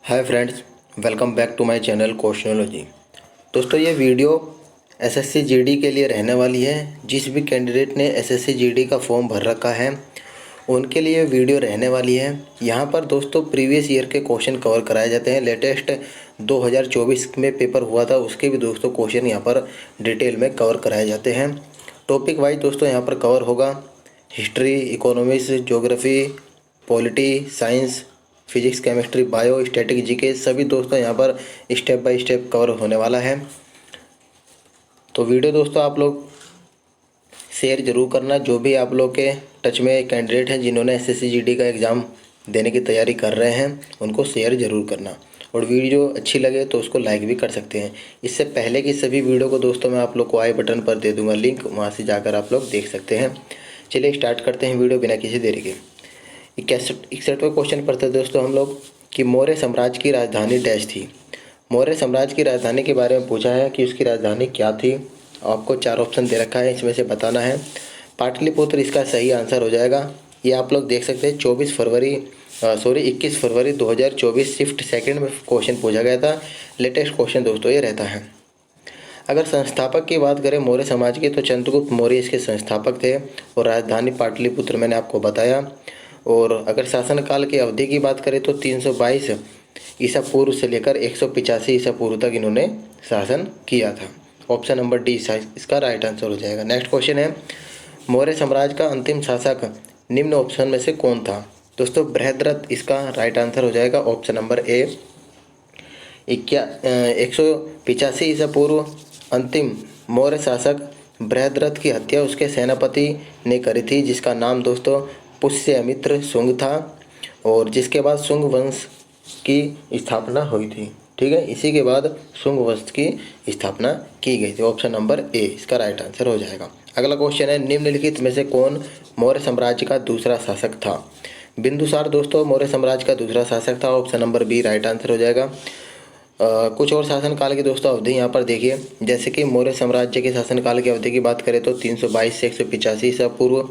Hi friends, welcome back to my channel Questionology. दोस्तों, ये video SSC GD के लिए रहने वाली है। जिस भी कैंडिडेट ने एसएससी जीडी का फॉर्म भर रखा है उनके लिए वीडियो रहने वाली है। यहाँ पर दोस्तों प्रीवियस ईयर के क्वेश्चन कवर कराए जाते हैं। लेटेस्ट 2024 में पेपर हुआ था उसके भी दोस्तों क्वेश्चन यहाँ पर डिटेल में कवर कराए जाते हैं। टॉपिक वाइज दोस्तों यहाँ पर कवर होगा history, economics, geography, polity, science, physics, chemistry, bio, static, GK सभी दोस्तों यहाँ पर स्टेप बाय स्टेप कवर होने वाला है। तो वीडियो दोस्तों आप लोग शेयर ज़रूर करना। जो भी आप लोग के टच में कैंडिडेट हैं जिन्होंने एसएससी जीडी का एग्ज़ाम देने की तैयारी कर रहे हैं उनको शेयर ज़रूर करना। और वीडियो अच्छी लगे तो उसको लाइक भी कर सकते हैं। इससे पहले की सभी वीडियो को दोस्तों मैं आप लोग को आई बटन पर दे दूँगा लिंक, वहाँ से जाकर आप लोग देख सकते हैं। चलिए स्टार्ट करते हैं वीडियो बिना किसी देरी के। 61वां क्वेश्चन पढ़ते हैं दोस्तों हम लोग कि मौर्य साम्राज्य की राजधानी डैश थी। मौर्य साम्राज्य की राजधानी के बारे में पूछा है कि उसकी राजधानी क्या थी। आपको 4 ऑप्शन दे रखा है, इसमें से बताना है। पाटलिपुत्र इसका सही आंसर हो जाएगा। ये आप लोग देख सकते हैं 21 फरवरी 2024 शिफ्ट सेकंड में क्वेश्चन पूछा गया था। लेटेस्ट क्वेश्चन दोस्तों ये रहता है। अगर संस्थापक की बात करें मौर्य समाज की तो चंद्रगुप्त मौर्य इसके संस्थापक थे और राजधानी पाटलिपुत्र मैंने आपको बताया। और अगर शासनकाल की अवधि की बात करें तो 322 ईसा पूर्व से लेकर 185 ईसा पूर्व तक इन्होंने शासन किया था। ऑप्शन नंबर डी इसका राइट आंसर हो जाएगा। नेक्स्ट क्वेश्चन है मौर्य साम्राज्य का अंतिम शासक निम्न ऑप्शन में से कौन था। दोस्तों बृहद्रथ इसका राइट आंसर हो जाएगा। ऑप्शन नंबर ए 185 ईसा पूर्व अंतिम मौर्य शासक बृहद्रथ की हत्या उसके सेनापति ने करी थी, जिसका नाम दोस्तों पुष्यमित्र शुंग था और जिसके बाद शुंग वंश की स्थापना हुई थी। ठीक है, इसी के बाद शुंग वंश की स्थापना की गई थी। ऑप्शन नंबर ए इसका राइट आंसर हो जाएगा। अगला क्वेश्चन है निम्नलिखित में से कौन मौर्य साम्राज्य का दूसरा शासक था। बिंदुसार दोस्तों मौर्य साम्राज्य का दूसरा शासक था। Option number B right answer हो जाएगा। कुछ और शासनकाल की दोस्तों अवधि यहाँ पर देखिए, जैसे कि मौर्य साम्राज्य के शासनकाल की अवधि की बात करें तो 322 से 185 ईसा पूर्व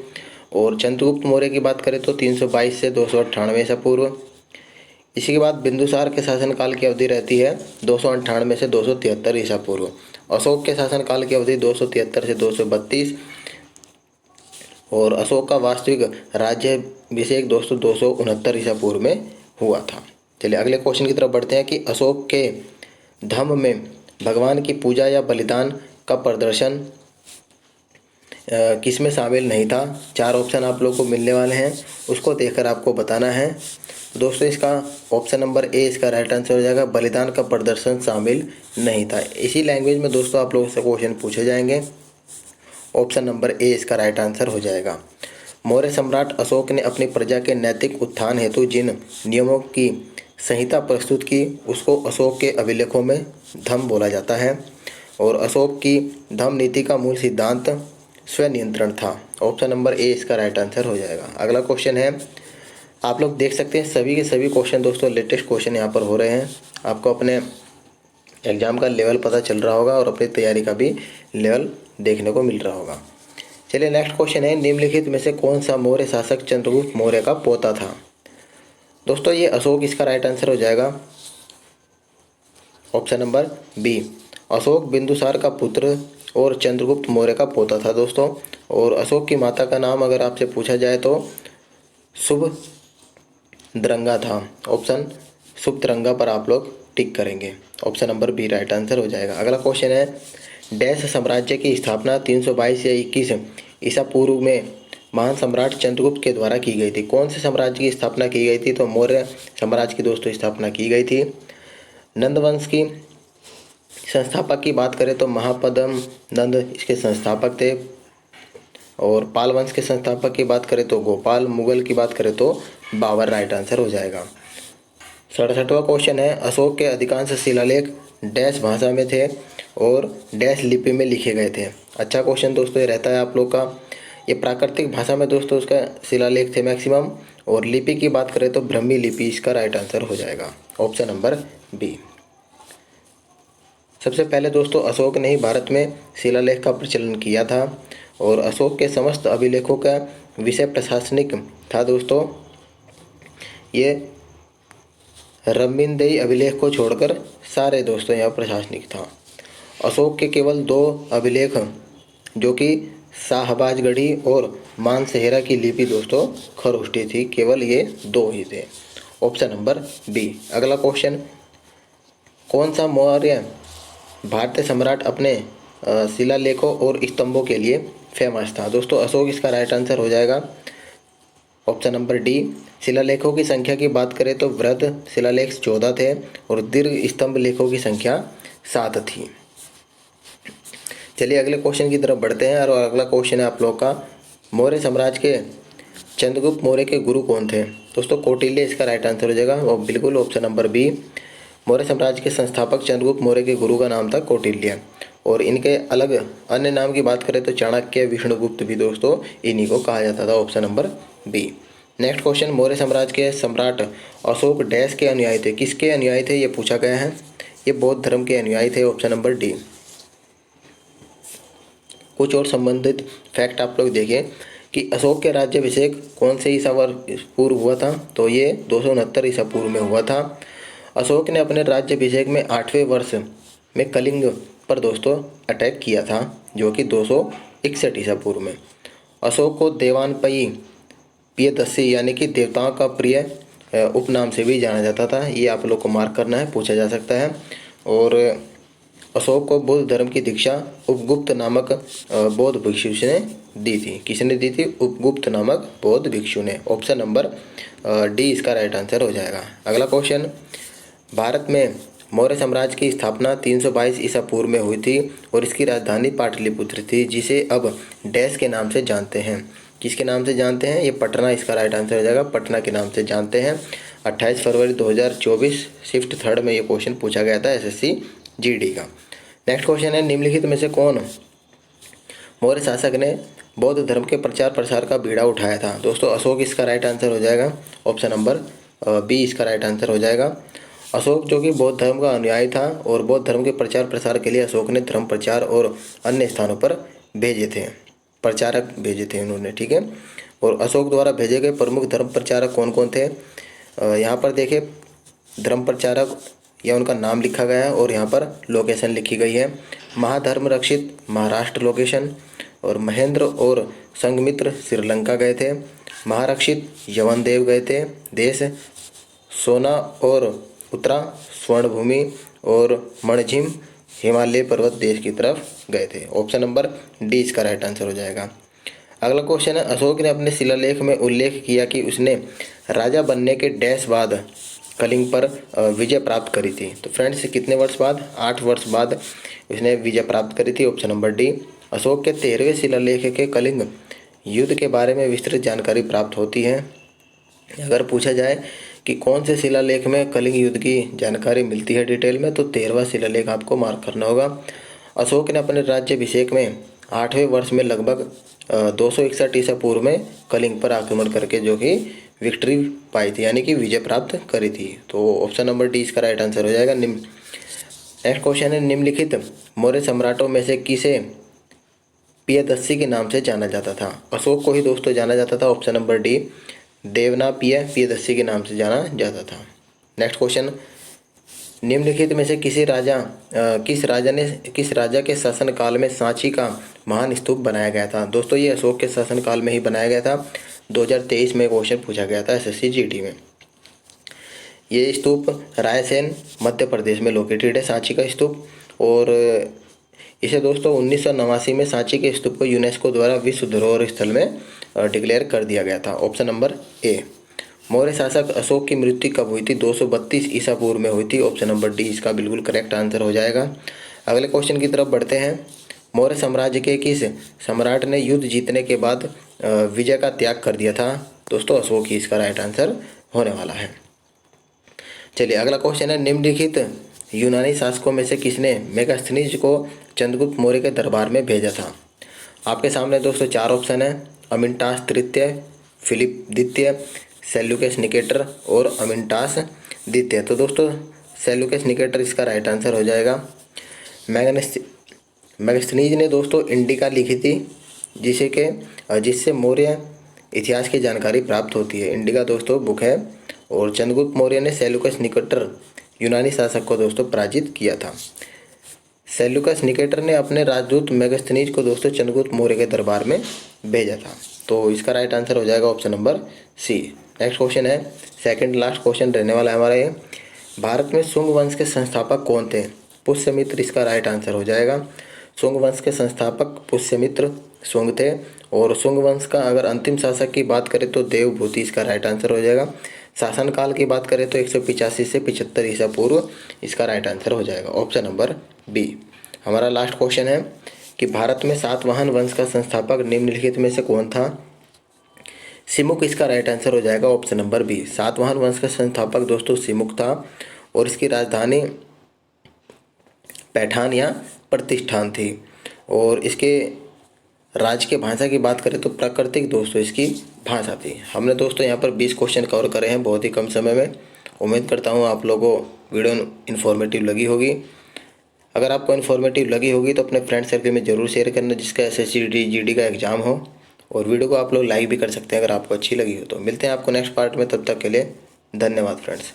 और चंद्रगुप्त मौर्य की बात करें तो 322 से 298 ईसा पूर्व। इसी के बाद बिंदुसार के शासनकाल की अवधि रहती है 298 से 273 ईसा पूर्व। अशोक के शासनकाल की अवधि 273 से 232 और अशोक का वास्तविक राज्याभिषेक दोस्तों 269 ईसा पूर्व में हुआ था। चलिए अगले क्वेश्चन की तरफ बढ़ते हैं कि अशोक के धम्म में भगवान की पूजा या बलिदान का प्रदर्शन किसमें शामिल नहीं था। 4 ऑप्शन आप लोग को मिलने वाले हैं, उसको देखकर आपको बताना है। दोस्तों इसका ऑप्शन नंबर ए इसका राइट आंसर हो जाएगा। बलिदान का प्रदर्शन शामिल नहीं था। इसी लैंग्वेज में दोस्तों आप लोगों से क्वेश्चन पूछे जाएंगे। ऑप्शन नंबर ए इसका राइट आंसर हो जाएगा। मौर्य सम्राट अशोक ने अपनी प्रजा के नैतिक उत्थान हेतु जिन नियमों की संहिता प्रस्तुत की उसको अशोक के अभिलेखों में धम्म बोला जाता है और अशोक की धम्म नीति का मूल सिद्धांत स्वनियंत्रण था। ऑप्शन नंबर ए इसका राइट आंसर हो जाएगा। अगला क्वेश्चन है, आप लोग देख सकते हैं सभी के सभी क्वेश्चन दोस्तों लेटेस्ट क्वेश्चन यहाँ पर हो रहे हैं। आपको अपने एग्जाम का लेवल पता चल रहा होगा और अपनी तैयारी का भी लेवल देखने को मिल रहा होगा। चलिए नेक्स्ट क्वेश्चन है निम्नलिखित में से कौन सा मौर्य शासक चंद्रगुप्त मौर्य का पोता था। दोस्तों ये अशोक इसका राइट आंसर हो जाएगा। Option number B Ashoka Bindusara का पुत्र और चंद्रगुप्त मौर्य का पोता था दोस्तों। और अशोक की माता का नाम अगर आपसे पूछा जाए तो शुभ द्रंगा था। ऑप्शन शुभ द्रंगा पर आप लोग टिक करेंगे। Option number B right answer हो जाएगा। अगला क्वेश्चन है डैश साम्राज्य की स्थापना 322 या 21 ईसा पूर्व में महान सम्राट चंद्रगुप्त के द्वारा की गई थी। कौन से साम्राज्य की स्थापना की गई थी। तो मौर्य साम्राज्य की दोस्तों स्थापना की गई थी। नंद वंश की संस्थापक की बात करें तो महापद्म नंद इसके संस्थापक थे और पाल वंश के संस्थापक की बात करें तो गोपाल, मुगल की बात करें तो बाबर राइट आंसर हो जाएगा। 67वां क्वेश्चन है अशोक के अधिकांश शिलालेख डैश भाषा में थे और डैश लिपि में लिखे गए थे। अच्छा क्वेश्चन दोस्तों ये रहता है आप लोग का। ये प्राकृतिक भाषा में दोस्तों उसका शिलालेख थे मैक्सिमम और लिपि की बात करें तो ब्रह्मी लिपि इसका राइट आंसर हो जाएगा। Option number B. सबसे पहले दोस्तों अशोक ने ही भारत में शिलालेख का प्रचलन किया था और अशोक के समस्त अभिलेखों का विषय प्रशासनिक था दोस्तों ये रम्मिनदेई अभिलेख को छोड़कर सारे दोस्तों यहाँ प्रशासनिक था। अशोक के केवल 2 अभिलेख जो कि शाहबाजगढ़ी और मानसेहरा की लिपि दोस्तों खरोष्टी थी, केवल ये 2 ही थे। Option number B. अगला क्वेश्चन, कौन सा मौर्य भारतीय सम्राट अपने शिलालेखों और स्तंभों के लिए फेमस था? दोस्तों अशोक इसका राइट आंसर हो जाएगा। Option number D. शिलालेखों की संख्या की बात करें तो वृहद शिलालेख 14 थे और दीर्घ स्तंभ लेखों की संख्या 7 थी। चलिए अगले क्वेश्चन की तरफ बढ़ते हैं और अगला क्वेश्चन है आप लोग का, मौर्य साम्राज्य के चंद्रगुप्त मौर्य के गुरु कौन थे? दोस्तों कौटिल्य इसका राइट आंसर हो जाएगा और बिल्कुल ऑप्शन नंबर बी। मौर्य साम्राज्य के संस्थापक चंद्रगुप्त मौर्य के गुरु का नाम था कौटिल्य और इनके अलग अन्य नाम की बात करें तो चाणक्य, विष्णुगुप्त भी दोस्तों इन्हीं को कहा जाता था। Option number B. Next question, Maurya साम्राज्य के सम्राट अशोक डैश के अनुयायी थे? किसके अनुयायी थे ये पूछा गया है। ये बौद्ध धर्म के अनुयायी थे। Option number D. कुछ और संबंधित फैक्ट आप लोग देखें कि अशोक के राज्याभिषेक कौन से ईसा वर्ष पूर्व हुआ था? तो ये 269 ईसा पूर्व में हुआ था। अशोक ने अपने राज्याभिषेक में 8वें वर्ष में कलिंग पर दोस्तों अटैक किया था जो कि 261 ईसा पूर्व में। अशोक को देवानपयी प्रियदर्शी यानी कि देवताओं का प्रिय उपनाम से भी जाना जाता था। ये आप लोग को मार्क करना है, पूछा जा सकता है। और अशोक को बौद्ध धर्म की दीक्षा उपगुप्त नामक बौद्ध भिक्षु ने दी थी। किसने दी थी? उपगुप्त नामक बौद्ध भिक्षु ने। ऑप्शन नंबर डी इसका राइट आंसर हो जाएगा। अगला क्वेश्चन, भारत में मौर्य साम्राज्य की स्थापना 322 ईसा पूर्व में हुई थी और इसकी राजधानी पाटलिपुत्र थी, जिसे अब डैश के नाम से जानते हैं। किसके नाम से जानते हैं? ये पटना इसका राइट आंसर हो जाएगा। पटना के नाम से जानते हैं। 28 फरवरी 2024 शिफ्ट 3 में ये क्वेश्चन पूछा गया था एसएससी जीडी का। नेक्स्ट क्वेश्चन है, निम्नलिखित में से कौन मौर्य शासक ने बौद्ध धर्म के प्रचार प्रसार का बीड़ा उठाया था? दोस्तों अशोक इसका राइट आंसर हो जाएगा। ऑप्शन नंबर बी इसका राइट आंसर हो जाएगा। अशोक जो कि बौद्ध धर्म का अनुयायी था और बौद्ध धर्म के प्रचार प्रसार के लिए अशोक ने धर्म प्रचार और अन्य स्थानों पर भेजे थे, प्रचारक भेजे थे उन्होंने, ठीक है। और अशोक द्वारा भेजे गए प्रमुख धर्म प्रचारक कौन कौन थे? यहाँ पर देखें धर्म प्रचारक या उनका नाम लिखा गया है और यहाँ पर लोकेशन लिखी गई है। महाधर्म रक्षित महाराष्ट्र लोकेशन, और महेंद्र और संघमित्र श्रीलंका गए थे। महारक्षित यवन देव गए थे देश, सोना और उत्तरा स्वर्णभूमि, और मणझिम हिमालय पर्वत देश की तरफ गए थे। ऑप्शन नंबर डी इसका राइट आंसर हो जाएगा। अगला क्वेश्चन है, अशोक ने अपने शिलालेख में उल्लेख किया कि उसने राजा बनने के डैश बाद कलिंग पर विजय प्राप्त करी थी। तो फ्रेंड्स कितने वर्ष बाद? 8 वर्ष बाद उसने विजय प्राप्त करी थी। Option number D. अशोक के 13वें शिलालेख के कलिंग युद्ध के बारे में विस्तृत जानकारी प्राप्त होती है। अगर पूछा जाए कि कौन से शिलालेख में कलिंग युद्ध की जानकारी मिलती है डिटेल में, तो 13वां शिलालेख आपको मार्क करना होगा। अशोक ने अपने राज्याभिषेक में 8वें वर्ष में लगभग 261 ईसा पूर्व में कलिंग पर आक्रमण करके जो कि विक्ट्री पाई थी, यानी कि विजय प्राप्त करी थी। तो ऑप्शन नंबर डी इसका राइट आंसर हो जाएगा। नेक्स्ट क्वेश्चन है, निम्नलिखित मौर्य सम्राटों में से किसे प्रियदर्शी के नाम से जाना जाता था? अशोक को ही दोस्तों जाना जाता था। Option number D. Devanampiya Priyadarshi के नाम से जाना जाता था। नेक्स्ट क्वेश्चन, निम्नलिखित में से किस राजा के शासन काल में सांची का महान स्तूप बनाया गया था? दोस्तों ये अशोक के शासन काल में ही बनाया गया था। 2023 में क्वेश्चन पूछा गया था एसएससी जीडी में। ये स्तूप रायसेन मध्य प्रदेश में लोकेटेड है, सांची का स्तूप। और इसे दोस्तों 1989 में सांची के स्तूप को यूनेस्को द्वारा विश्व धरोहर स्थल में डिक्लेयर कर दिया गया था। Option number A. मौर्य शासक अशोक की मृत्यु कब हुई थी? 232 ईसा पूर्व में हुई थी। ऑप्शन नंबर डी इसका बिल्कुल करेक्ट आंसर हो जाएगा। अगले क्वेश्चन की तरफ बढ़ते हैं। मौर्य साम्राज्य के किस सम्राट ने युद्ध जीतने के बाद विजय का त्याग कर दिया था? दोस्तों अशोक ही इसका राइट आंसर होने वाला है। चलिए अगला क्वेश्चन है, निम्नलिखित यूनानी शासकों में से किसने मेगास्थनीज को चंद्रगुप्त मौर्य के दरबार में भेजा था? आपके सामने दोस्तों 4 ऑप्शन है, अमिनटास तृतीय, फिलिप द्वितीय, सेल्यूकस निकेटर और अमिनटास द्वितीय। तो दोस्तों सेल्यूकस निकेटर इसका राइट आंसर हो जाएगा। मेगास्थनीज ने दोस्तों इंडिका लिखी थी जिससे मौर्य इतिहास की जानकारी प्राप्त होती है। इंडिका दोस्तों बुक है और चंद्रगुप्त मौर्य ने सेल्यूकस निकेटर यूनानी शासक को दोस्तों पराजित किया था। सेल्यूकस निकेटर ने अपने राजदूत मेगास्थनीज को दोस्तों चंद्रगुप्त मौर्य के दरबार में भेजा था। तो इसका राइट आंसर हो जाएगा option number C. Next question है, सेकंड लास्ट क्वेश्चन रहने वाला है हमारा ये। भारत में शुंग वंश के संस्थापक कौन थे? पुष्यमित्र इसका राइट आंसर हो जाएगा। शुंग वंश के संस्थापक पुष्यमित्र शुंग थे। और शुंग वंश का अगर अंतिम शासक की बात करें तो देवभूति इसका राइट आंसर हो जाएगा। शासनकाल की बात करें तो 185 से 75 ईसा पूर्व इसका राइट आंसर हो जाएगा ऑप्शन नंबर बी। हमारा लास्ट क्वेश्चन है कि भारत में सातवाहन वंश का संस्थापक निम्नलिखित में से कौन था? सिमुक इसका राइट आंसर हो जाएगा ऑप्शन नंबर बी। सातवाहन वंश का संस्थापक दोस्तों सिमुक था और इसकी राजधानी पैठान या प्रतिष्ठान थी। और इसके राज्य के भाषा की बात करें तो प्राकृतिक दोस्तों इसकी भाषा थी। हमने दोस्तों यहाँ पर 20 क्वेश्चन कवर करे हैं बहुत ही कम समय में। उम्मीद करता हूँ आप लोगों को वीडियो इन्फॉर्मेटिव लगी होगी। अगर आपको इन्फॉर्मेटिव लगी होगी तो अपने फ्रेंड सर्कल में ज़रूर शेयर करना जिसका एसएससी जीडी का एग्ज़ाम हो। और वीडियो को आप लोग लाइक भी कर सकते हैं अगर आपको अच्छी लगी हो तो। मिलते हैं आपको नेक्स्ट पार्ट में, तब तक के लिए धन्यवाद फ्रेंड्स।